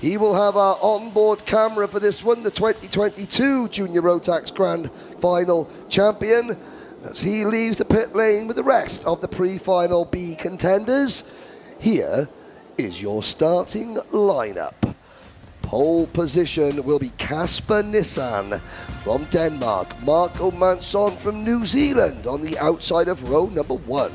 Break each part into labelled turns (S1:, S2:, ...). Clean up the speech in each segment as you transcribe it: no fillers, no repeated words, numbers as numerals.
S1: He will have our onboard camera for this one, the 2022 Junior Rotax Grand Final champion, as he leaves the pit lane with the rest of the pre-final B contenders. Here is your starting lineup. Pole position will be Casper Nissan from Denmark, Marco Manson from New Zealand on the outside of row number 1.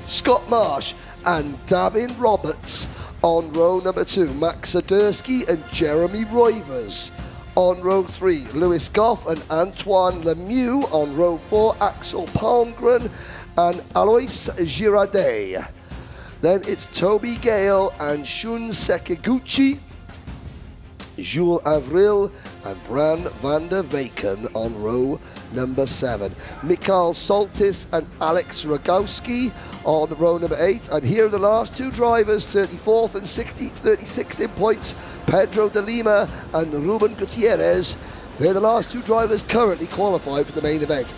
S1: Scott Marsh and Davin Roberts on row number 2, Max Sadursky and Jeremy Roivers. On row 3, Lewis Goff and Antoine Lemieux. On row 4, Axel Palmgren and Alois Girardet. Then it's Toby Gale and Shun Sekiguchi, Jules Avril and Bran van der Weyken on row number 7. Mikael Soltis and Alex Rogowski on row number 8. And here are the last two drivers, 34th and 36th in points, Pedro de Lima and Ruben Gutierrez. They're the last two drivers currently qualified for the main event.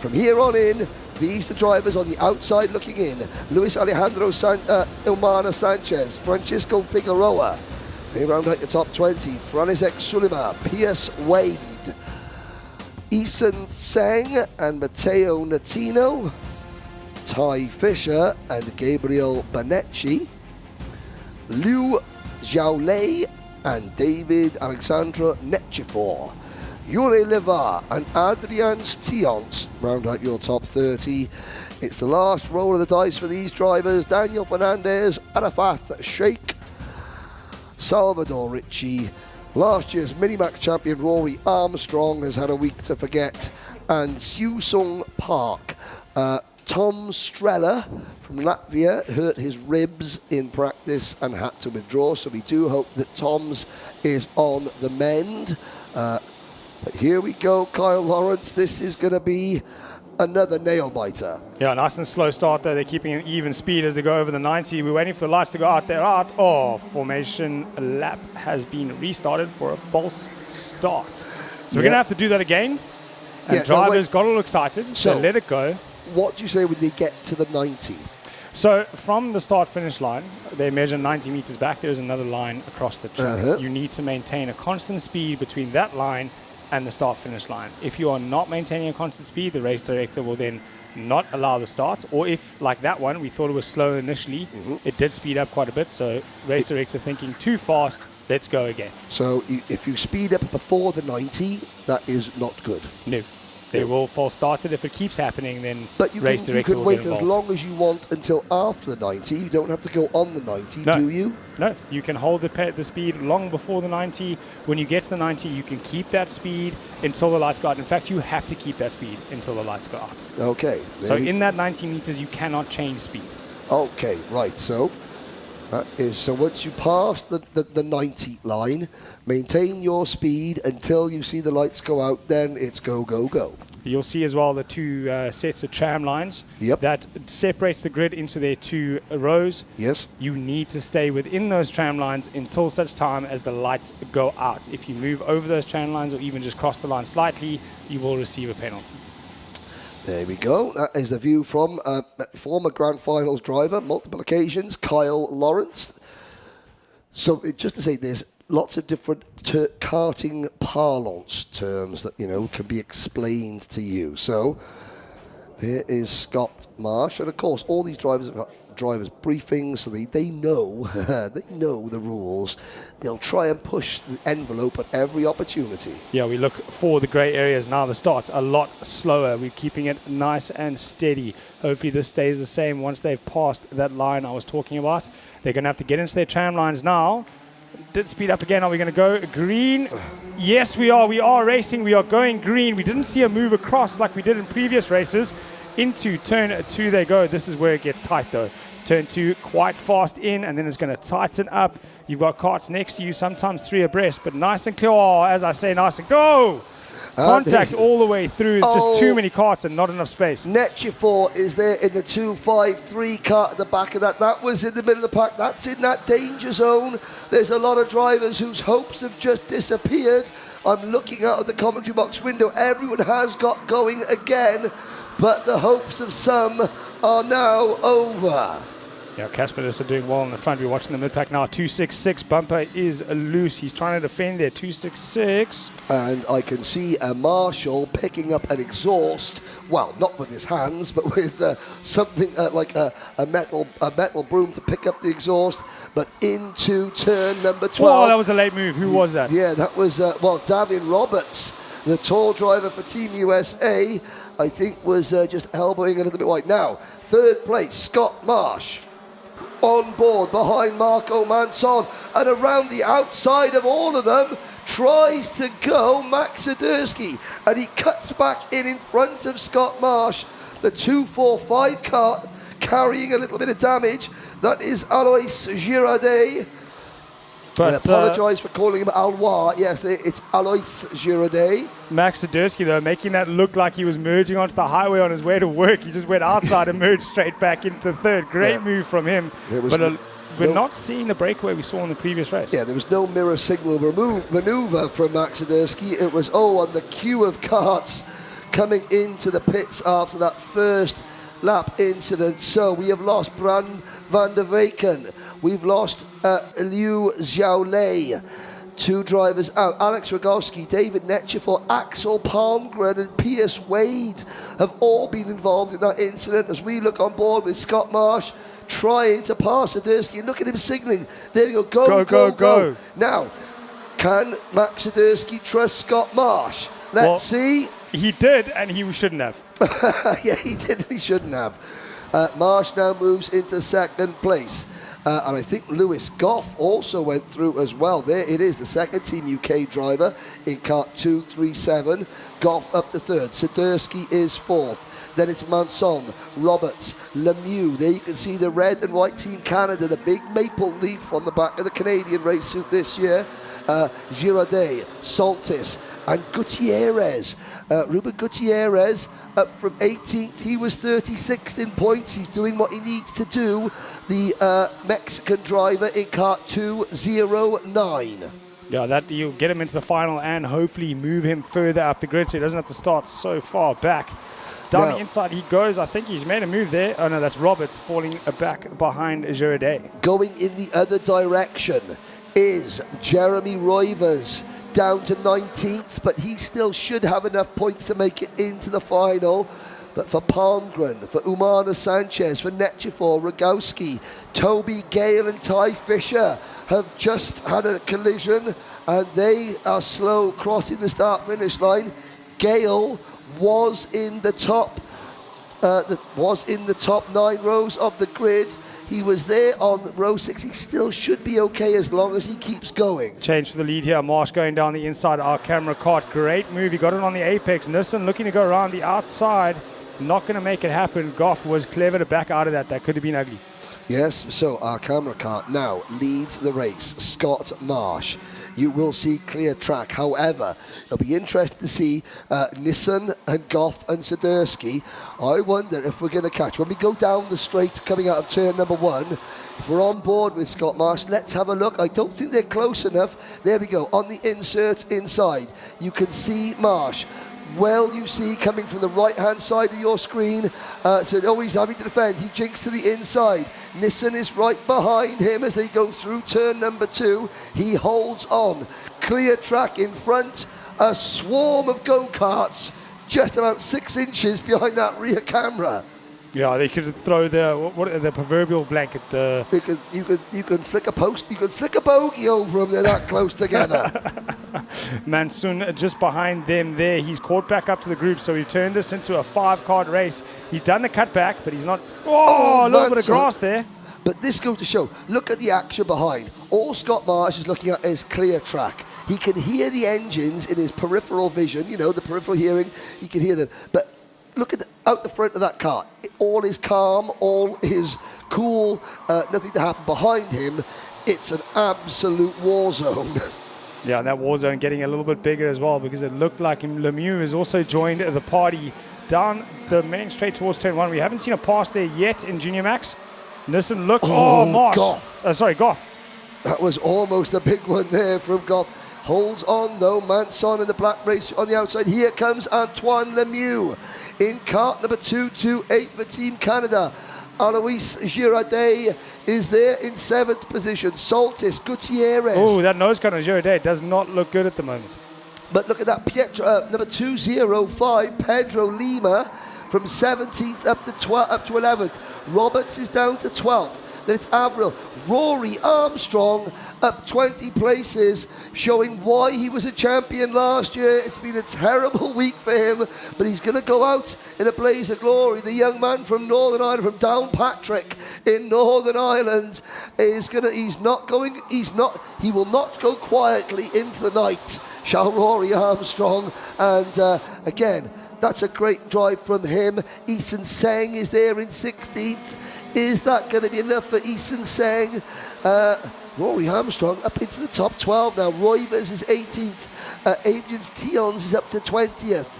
S1: From here on in, these are the drivers on the outside looking in. Luis Alejandro Ilmana Sanchez, Francisco Figueroa. They round out the top 20. Franizek Sulima, Pierce Wade, Eason Tseng and Matteo Natino, Ty Fisher and Gabriel Bonecci, Liu Xiaolei and David Alexandra Netchifor. Yuri Levar and Adrian Stions round out your top 30. It's the last roll of the dice for these drivers. Daniel Fernandez, Arafat Sheikh, Salvador Ricci, last year's Minimax champion Rory Armstrong has had a week to forget, and Siusung Park. Tom Strella from Latvia hurt his ribs in practice and had to withdraw, so we do hope that Tom's is on the mend. But here we go, Kyle Lawrence. This is going to be another nail-biter.
S2: Yeah, nice and slow start there. They're keeping an even speed as they go over the 90. We're waiting for the lights to go out. They're out. Oh, formation lap has been restarted for a false start. So we're going to have to do that again. And drivers got a little excited, so let it go.
S1: What do you say when they get to the 90?
S2: So from the start-finish line, they measure 90 meters back. There's another line across the track. You need to maintain a constant speed between that line and the start-finish line. If you are not maintaining a constant speed, the race director will then not allow the start. Or if, like that one, we thought it was slow initially, it did speed up quite a bit. So race director thinking too fast, let's go again.
S1: So if you speed up before the 90, that is not good.
S2: No. They will false start it. If it keeps happening, then
S1: but you
S2: race director will
S1: wait
S2: get involved.
S1: as long as you want until after the 90. You don't have to go on the 90, do you?
S2: No, you can hold the speed long before the 90. When you get to the 90, you can keep that speed until the lights go out. In fact, you have to keep that speed until the lights go out.
S1: Okay.
S2: So in that 90 meters, you cannot change speed.
S1: Okay, right. So that is, so once you pass the 90 line, maintain your speed until you see the lights go out, then it's go, go, go.
S2: You'll see as well the two sets of tram lines. That separates the grid into their two rows.
S1: Yes.
S2: You need to stay within those tram lines until such time as the lights go out. If you move over those tram lines or even just cross the line slightly, you will receive a penalty.
S1: There we go. That is the view from former Grand Finals driver, multiple occasions, Kyle Lawrence. So just to say, there's lots of different karting parlance terms that, you know, can be explained to you. So there is Scott Marsh, and of course all these drivers have got drivers briefings, so they know they know the rules. They'll try and push the envelope at every opportunity.
S2: Yeah, we look for the grey areas now. The start's a lot slower. We're keeping it nice and steady. Hopefully this stays the same once they've passed that line I was talking about. They're going to have to get into their tram lines now. Did speed up again. Are we going to go green? Yes, we are. We are racing. We are going green. We didn't see a move across like we did in previous races. Into turn 2 they go. This is where it gets tight though. Turn 2 quite fast in, and then it's going to tighten up. You've got carts next to you, sometimes 3 abreast, but nice and clear. Oh, as I say, nice and go. Contact all the way through. It's just too many carts and not enough space.
S1: Netchifor is there in the 253 cart at the back of that. That was in the middle of the pack. That's in that danger zone. There's a lot of drivers whose hopes have just disappeared. I'm looking out of the commentary box window. Everyone has got going again, but the hopes of some are now over.
S2: Yeah, Casper is doing well in the front. We're watching the mid-pack now. 266 bumper is loose. He's trying to defend there. 266.
S1: And I can see a Marshall picking up an exhaust. Well, not with his hands, but with something like a metal broom to pick up the exhaust. But into turn number 12.
S2: Oh, that was a late move. Who was that?
S1: Yeah, that was, Davin Roberts, the tall driver for Team USA, I think was just elbowing a little bit wide. Now, third place, Scott Marsh. On board behind Marco Manson, and around the outside of all of them tries to go Max Swiderski, and he cuts back in front of Scott Marsh. The 245 car carrying a little bit of damage. That is Alois Girardet.
S2: But,
S1: I apologise for calling him Alois. Yes, it's Alois Girardet.
S2: Max Swiderski, though, making that look like he was merging onto the highway on his way to work. He just went outside and merged straight back into third. Great move from him. But we're not seeing the breakaway we saw in the previous race.
S1: Yeah, there was no mirror signal manoeuvre from Max Swiderski. It was, on the queue of carts coming into the pits after that first lap incident. So we have lost Bran van der Weyken. We've lost Liu Xiaolei. Two drivers out. Alex Rogowski, David Netchefor, Axel Palmgren and Pierce Wade have all been involved in that incident as we look on board with Scott Marsh trying to pass Swiderski. And look at him signaling. There you go. Go. Now, can Max Swiderski trust Scott Marsh? Let's see.
S2: He did, and he shouldn't have.
S1: Yeah, he did. He shouldn't have. Marsh now moves into second place. And I think Lewis Goff also went through as well. There it is, the second Team UK driver in kart 237. Goff up to third. Swiderski is fourth. Then it's Manson, Roberts, Lemieux. There you can see the red and white Team Canada, the big maple leaf on the back of the Canadian race suit this year. Girardet, Soltis, and Gutierrez. Ruben Gutierrez up from 18th. He was 36th in points. He's doing what he needs to do. The Mexican driver in kart 209.
S2: Yeah, that you'll get him into the final and hopefully move him further up the grid so he doesn't have to start so far back. Down the inside he goes. I think he's made a move there. Oh no, that's Roberts falling back behind Girardet.
S1: Going in the other direction is Jeremy Roivers, down to 19th, but he still should have enough points to make it into the final. But for Palmgren, for Umana Sanchez, for Netchefor, Rogowski, Toby Gale and Ty Fisher have just had a collision and they are slow crossing the start-finish line. Gale was in the top 9 rows of the grid. He was there on row 6. He still should be okay as long as he keeps going.
S2: Change for the lead here. Marsh going down the inside. Our camera caught. Great move. He got it on the apex. Nissen looking to go around the outside. Not going to make it happen. Goff was clever to back out of that. That could have been ugly.
S1: Yes, so our camera car now leads the race. Scott Marsh. You will see clear track. However, it'll be interesting to see Nissen and Goff and Swiderski. I wonder if we're going to catch, when we go down the straight coming out of turn number 1, if we're on board with Scott Marsh, let's have a look. I don't think they're close enough. There we go. On the insert inside, you can see Marsh. Well, you see coming from the right-hand side of your screen, so he's having to defend. He jinks to the inside. Nissen is right behind him as they go through turn number 2. He holds on. Clear track in front. A swarm of go-karts just about 6 inches behind that rear camera.
S2: Yeah, they could throw the proverbial blanket.
S1: Because you can flick a post, you can flick a bogey over them. They're that close together.
S2: Mansoon just behind them there. He's caught back up to the group, so he turned this into a 5-card race. He's done the cutback, but he's not. Oh, a little bit of grass there.
S1: But this goes to show, look at the action behind. All Scott Marsh is looking at is clear track. He can hear the engines in his peripheral vision, the peripheral hearing, he can hear them. But look at out the front of that car. All is calm, all is cool, nothing to happen behind him. It's an absolute war zone.
S2: Yeah, and that war zone getting a little bit bigger as well because it looked like Lemieux has also joined the party down the main straight towards turn 1. We haven't seen a pass there yet in Junior Max. Listen, look. Marsh.
S1: Goff.
S2: Goff.
S1: That was almost a big one there from Goff. Holds on though, Manson in the black race on the outside. Here comes Antoine Lemieux in kart number 228 for Team Canada. Alois Girardet is there in 7th position. Soltis, Gutierrez.
S2: Oh, that nose cone on Girardet does not look good at the moment.
S1: But look at that, number 205, Pedro Lima, from 17th up to 11th. Roberts is down to 12th. Then it's Avril. Rory Armstrong up 20 places, showing why he was a champion last year. It's been a terrible week for him, but he's going to go out in a blaze of glory. The young man from Northern Ireland, from Downpatrick in Northern Ireland, he will not go quietly into the night, shall Rory Armstrong. And again, that's a great drive from him. Eason Seng is there in 16th. Is that going to be enough for Eason Seng? Rory Armstrong up into the top 12 now. Roivers is 18th. Adrian Tions is up to 20th.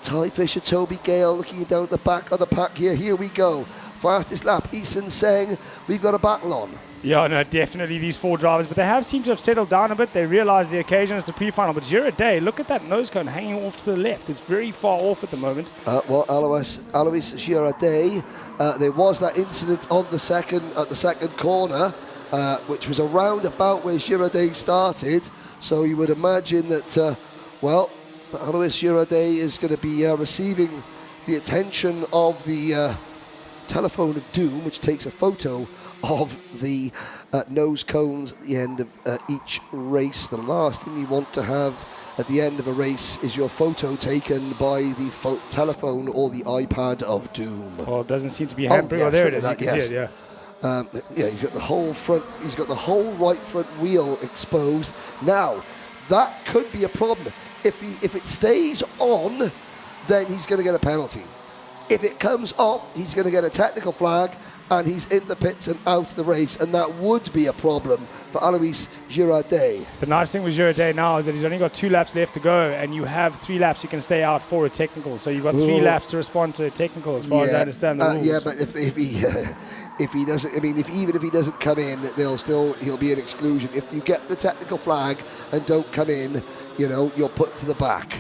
S1: Ty Fisher, Toby Gale looking down at the back of the pack here. Here we go. Fastest lap, Eason Seng. We've got a battle on.
S2: Yeah, no, definitely these 4 drivers, but they have seemed to have settled down a bit. They realize the occasion is the pre-final. But Girardet, look at that nose cone hanging off to the left. It's very far off at the moment.
S1: Well, Alois Girardet, there was that incident on the second corner, which was around about where Girardet started. So you would imagine that, Alois Girardet is going to be receiving the attention of the telephone of doom, which takes a photo of the nose cones at the end of each race. The last thing you want to have at the end of a race is your photo taken by the telephone or the iPad of doom.
S2: Well, it doesn't seem to be hampering. Oh, there it is. You can see it, yeah.
S1: He's got the whole front. He's got the whole right front wheel exposed. Now, that could be a problem. If it stays on, then he's going to get a penalty. If it comes off, he's going to get a technical flag, and he's in the pits and out of the race, and that would be a problem for Alois Girardet.
S2: The nice thing with Girardet now is that he's only got 2 laps left to go, and you have 3 laps you can stay out for a technical. So you've got 3 laps to respond to a technical, as far as I understand the rules.
S1: Yeah, but if he doesn't, even if he doesn't come in, he'll be an exclusion. If you get the technical flag and don't come in, you're put to the back.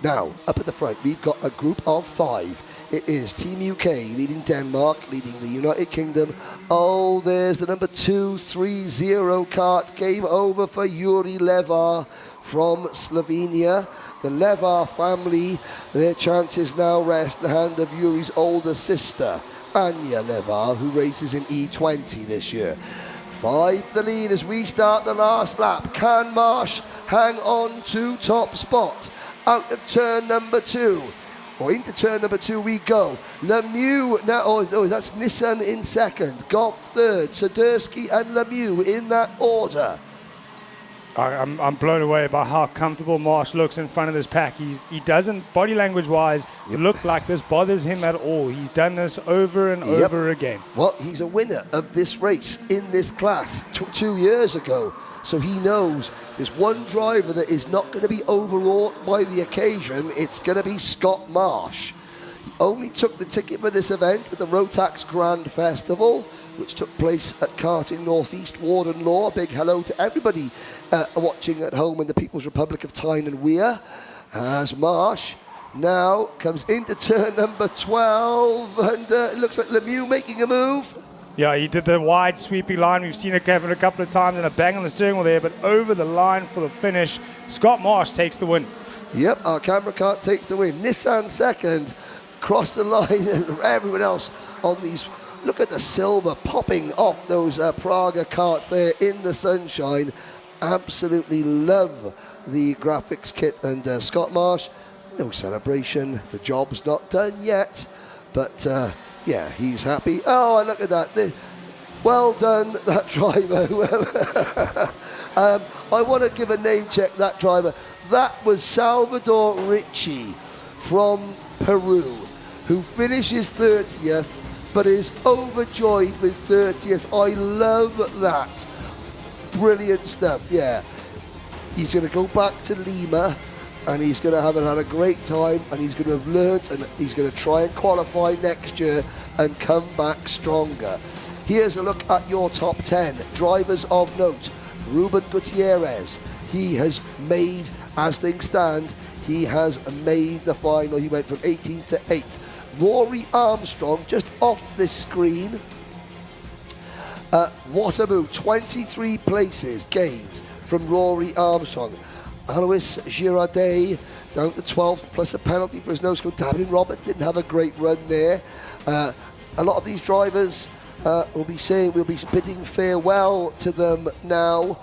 S1: Now, up at the front, we've got a group of 5. It is Team UK leading Denmark, leading the United Kingdom. Oh, there's the number 230 kart. Game over for Yuri Levar from Slovenia. The Levar family, their chances now rest in the hand of Yuri's older sister, Anya Levar, who races in E20 this year. 5 the lead as we start the last lap. Can Marsh hang on to top spot? Out of turn number 2. Or into turn number 2 we go. Lemieux now, that's Nissan in second. Goff third. Sadursky and Lemieux in that order.
S2: I'm blown away by how comfortable Marsh looks in front of this pack. He doesn't, body language-wise, look like this bothers him at all. He's done this over and over again.
S1: Well, he's a winner of this race in this class 2 years ago. So he knows there's one driver that is not going to be overwrought by the occasion. It's going to be Scott Marsh. He only took the ticket for this event at the Rotax Grand Festival, which took place at Karting Northeast Warden Law. A big hello to everybody watching at home in the People's Republic of Tyne and Weir. As Marsh now comes into turn number 12, and it looks like Lemieux making a move.
S2: Yeah, he did the wide sweeping line. We've seen it happen a couple of times, and a bang on the steering wheel there, but over the line for the finish. Scott Marsh takes the win.
S1: Yep, our camera car takes the win. Nissan second, cross the line, and everyone else on these. Look at the silver popping off those Praga karts there in the sunshine. Absolutely love the graphics kit. And Scott Marsh, no celebration. The job's not done yet, but yeah, he's happy. Oh, and look at that. Well done, that driver. I want to give a name check, that driver. That was Salvador Ricci from Peru, who finishes 30th, but is overjoyed with 30th. I love that. Brilliant stuff, yeah. He's going to go back to Lima, and he's going to have had a great time, and he's going to have learnt, and he's going to try and qualify next year and come back stronger. Here's a look at your top 10 drivers of note. Ruben Gutierrez, he has made, as things stand, he has made the final. He went from 18th to 8th. Rory Armstrong just off this screen. What a move, 23 places gained from Rory Armstrong. Alois Girardet down to 12th plus a penalty for his nose score. Davin Roberts didn't have a great run there. A lot of these drivers will be bidding farewell to them now.